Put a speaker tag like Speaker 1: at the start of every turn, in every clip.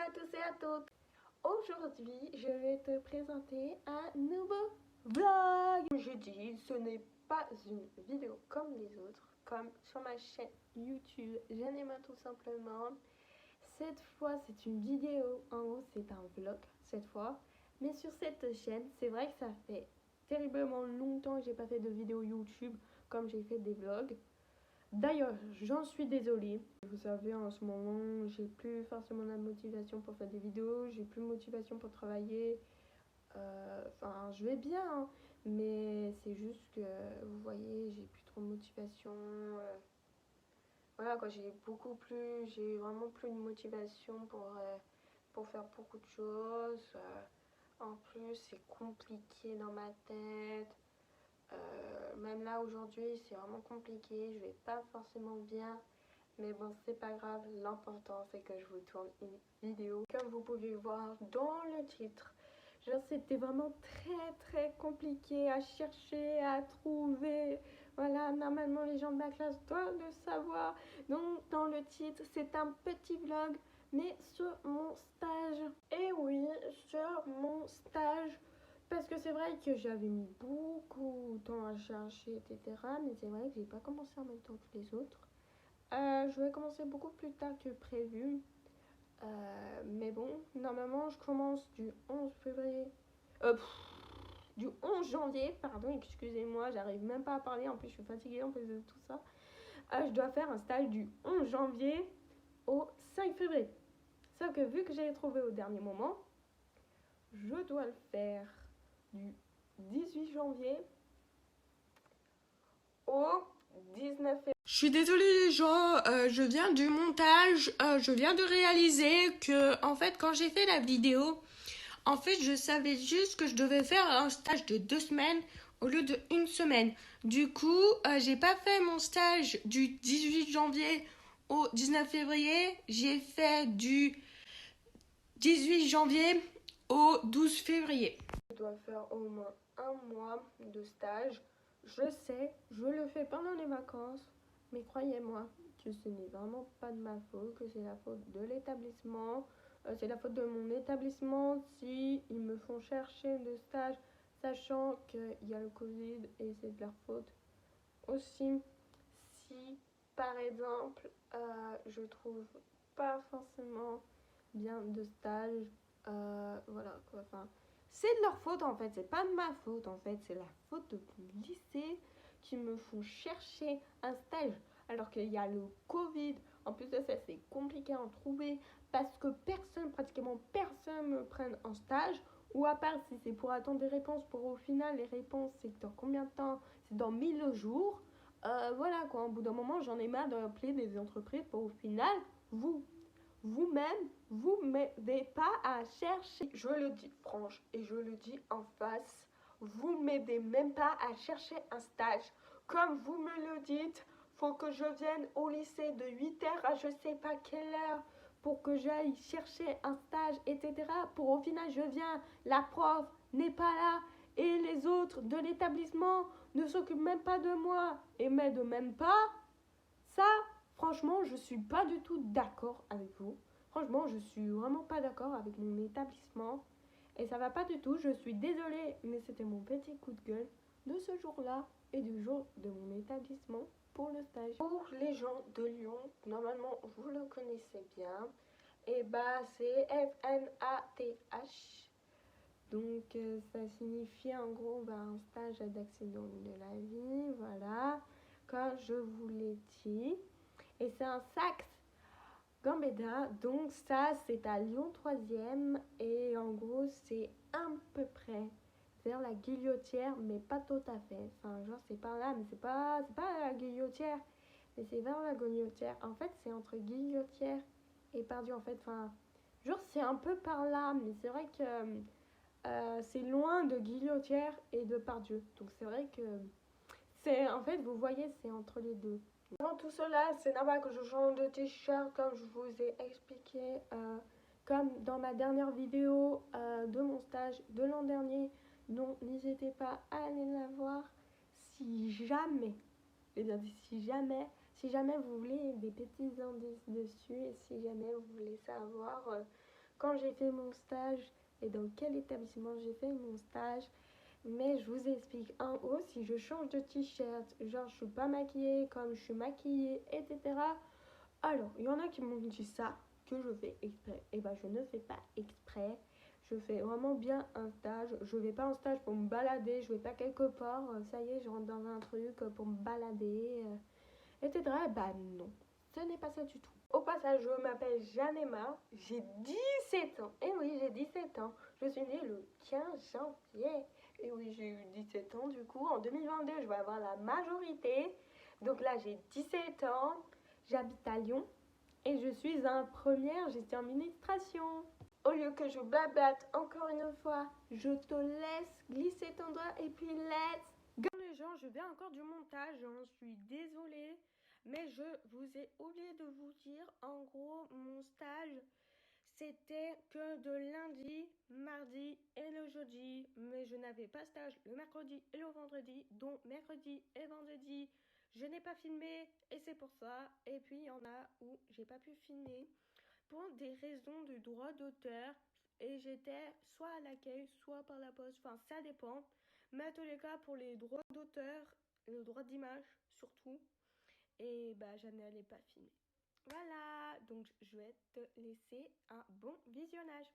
Speaker 1: à tous et à toutes. Aujourd'hui, je vais te présenter un nouveau vlog. Comme je dis, ce n'est pas une vidéo comme les autres, comme sur ma chaîne YouTube J'anime tout simplement. Cette fois, c'est une vidéo, en gros, c'est un vlog cette fois. Mais sur cette chaîne, c'est vrai que ça fait terriblement longtemps que j'ai pas fait de vidéo YouTube comme j'ai fait des vlogs. D'ailleurs, j'en suis désolée. Vous savez, en ce moment, j'ai plus forcément la motivation pour faire des vidéos, j'ai plus de motivation pour travailler. Enfin, je vais bien, hein, mais c'est juste que, vous voyez, j'ai plus trop de motivation. Voilà quoi, j'ai vraiment plus de motivation pour faire beaucoup de choses. En plus, c'est compliqué dans ma tête. Même là aujourd'hui c'est vraiment compliqué, je vais pas forcément bien, mais bon c'est pas grave, l'important c'est que je vous tourne une vidéo. Comme vous pouvez voir dans le titre, genre c'était vraiment très compliqué à chercher, à trouver. Voilà, normalement les gens de ma classe doivent le savoir. Donc dans le titre c'est un petit vlog, mais sur mon stage. Et oui, sur mon stage. Parce que c'est vrai que j'avais mis beaucoup de temps à chercher, etc. Mais c'est vrai que j'ai pas commencé en même temps que les autres. Je vais commencer beaucoup plus tard que prévu. Mais bon, normalement, je commence du 11 février. Du 11 janvier, pardon, excusez-moi, j'arrive même pas à parler. En plus, je suis fatiguée en plus de tout ça. Je dois faire un stage du 11 janvier au 5 février. Sauf que vu que j'ai trouvé au dernier moment, je dois le faire du 18 janvier au 19 février. Je suis désolée les gens, je viens du montage, je viens de réaliser que en fait quand j'ai fait la vidéo, en fait je savais juste que je devais faire un stage de 2 semaines au lieu de 1 semaine. Du coup, j'ai pas fait mon stage du 18 janvier au 19 février, j'ai fait du 18 janvier au 12 février. Je dois faire au moins un mois de stage. Je sais, je le fais pendant les vacances, mais croyez-moi que ce n'est vraiment pas de ma faute, que c'est la faute de l'établissement. C'est la faute de mon établissement si ils me font chercher de stage, sachant qu'il y a le Covid et c'est de leur faute. Aussi, si par exemple, je trouve pas forcément bien de stage, voilà quoi, enfin c'est de leur faute en fait, c'est pas de ma faute en fait, c'est la faute de mon lycée qui me font chercher un stage alors qu'il y a le Covid. En plus de ça, c'est compliqué à en trouver parce que pratiquement personne me prenne en stage, ou à part si c'est pour attendre des réponses, pour au final les réponses c'est dans combien de temps, c'est dans 1000 jours. Voilà quoi, au bout d'un moment j'en ai marre d'appeler des entreprises pour au final vous-même, vous m'aidez pas à chercher. Je le dis franche et je le dis en face, vous m'aidez même pas à chercher un stage. Comme vous me le dites, faut que je vienne au lycée de 8h à je sais pas quelle heure pour que j'aille chercher un stage, etc. Pour au final je viens, la prof n'est pas là et les autres de l'établissement ne s'occupent même pas de moi et m'aident même pas. Ça, franchement, je suis pas du tout d'accord avec vous. Franchement, je suis vraiment pas d'accord avec mon établissement. Et ça va pas du tout. Je suis désolée, mais c'était mon petit coup de gueule de ce jour-là et du jour de mon établissement pour le stage. Pour les gens de Lyon, normalement, vous le connaissez bien. Et bah, c'est FNATH. Donc, ça signifie en gros un stage d'accident de la vie. Voilà, comme je vous l'ai dit. Et c'est un Saxe Gambetta, donc ça c'est à Lyon 3e et en gros c'est à peu près vers la Guillotière, mais pas tout à fait. Enfin genre c'est par là, mais c'est pas la Guillotière, mais c'est vers la Guillotière. En fait c'est entre Guillotière et Pardieu en fait. Enfin genre c'est un peu par là, mais c'est vrai que c'est loin de Guillotière et de Pardieu. Donc c'est vrai que c'est en fait vous voyez c'est entre les deux. Avant tout cela, c'est normal que je change de t-shirt comme je vous ai expliqué, comme dans ma dernière vidéo de mon stage de l'an dernier. Donc n'hésitez pas à aller la voir si jamais, si jamais vous voulez des petits indices dessus et si jamais vous voulez savoir quand j'ai fait mon stage et dans quel établissement j'ai fait mon stage. Mais je vous explique en haut, si je change de t-shirt, genre je suis pas maquillée comme je suis maquillée, etc. Alors, il y en a qui m'ont dit ça, que je fais exprès. Et ben, je ne fais pas exprès. Je fais vraiment bien un stage. Je vais pas en stage pour me balader. Je vais pas quelque part. Ça y est, je rentre dans un truc pour me balader, etc. Et ben non, ce n'est pas ça du tout. Au passage, je m'appelle Janema. J'ai 17 ans. Et oui, j'ai 17 ans. Je suis née le 15 janvier. Et oui, j'ai eu 17 ans du coup. En 2022, je vais avoir la majorité. Donc là, j'ai 17 ans. J'habite à Lyon et je suis en première gestion administration. Au lieu que je blabate encore une fois, je te laisse glisser ton doigt et puis let's go. Les gens, je vais encore du montage, j'en suis désolée, mais je vous ai oublié de vous dire, en gros, mon stage, c'était que de lundi, mardi et le jeudi, mais je n'avais pas stage le mercredi et le vendredi, donc mercredi et vendredi, je n'ai pas filmé et c'est pour ça. Et puis il y en a où j'ai pas pu filmer pour des raisons de droit d'auteur et j'étais soit à l'accueil, soit par la poste, enfin ça dépend. Mais à tous les cas, pour les droits d'auteur, le droit d'image surtout, et bah je n'allais pas filmer. Voilà, donc je vais te laisser un bon visionnage.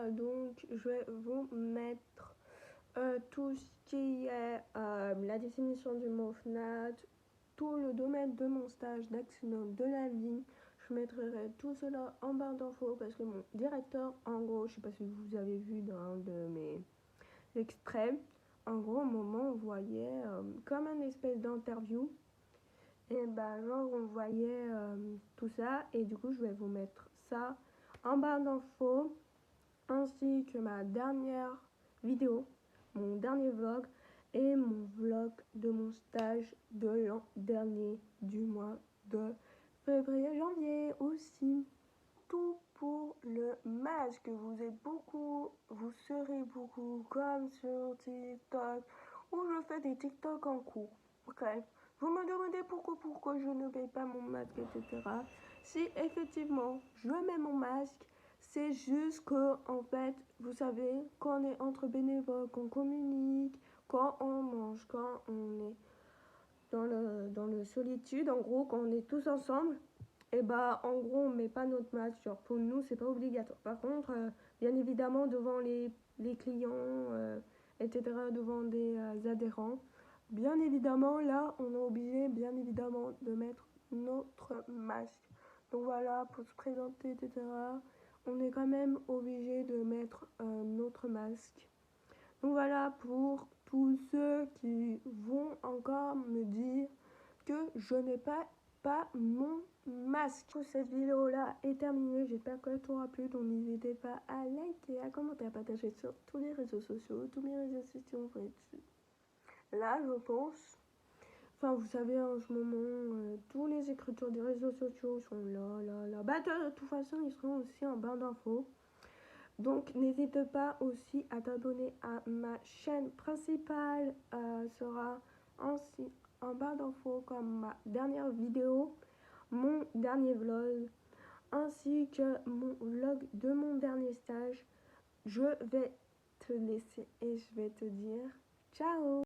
Speaker 1: Donc je vais vous mettre tout ce qui est la définition du mot FNAT, tout le domaine de mon stage d'accident de la vie. Je mettrai tout cela en barre d'infos parce que mon directeur, en gros, je sais pas si vous avez vu dans un de mes extraits, en gros, au moment on voyait comme un espèce d'interview. Et ben genre on voyait tout ça et du coup je vais vous mettre ça en barre d'infos, ainsi que ma dernière vidéo, mon dernier vlog et mon vlog de mon stage de l'an dernier du mois de février-janvier aussi. Tout pour le masque. Vous serez beaucoup comme sur TikTok où je fais des TikTok en cours. Bref, vous me demandez pourquoi je ne paye pas mon masque, etc. Si effectivement je mets mon masque, c'est juste que, en fait, vous savez, quand on est entre bénévoles, qu'on communique, quand on mange, quand on est dans le solitude, en gros, quand on est tous ensemble, et bah en gros on met pas notre masque, genre pour nous c'est pas obligatoire. Par contre, bien évidemment devant les clients, etc., devant des adhérents, bien évidemment là on est obligé bien évidemment de mettre notre masque. Donc voilà, pour se présenter, etc., on est quand même obligé de mettre notre masque. Donc voilà, pour tous ceux qui vont encore me dire que je n'ai pas mon masque. Cette vidéo là est terminée, j'espère qu'elle t'aura plu, donc n'hésitez pas à liker, à commenter, à partager sur tous les réseaux sociaux, tous mes réseaux sociaux. Là je pense, enfin vous savez en ce moment, tous les écritures des réseaux sociaux sont là. Bah de toute façon ils seront aussi en barre d'infos. Donc n'hésite pas aussi à t'abonner à ma chaîne principale, sera ainsi en barre d'infos comme ma dernière vidéo, mon dernier vlog, ainsi que mon vlog de mon dernier stage. Je vais te laisser et je vais te dire ciao.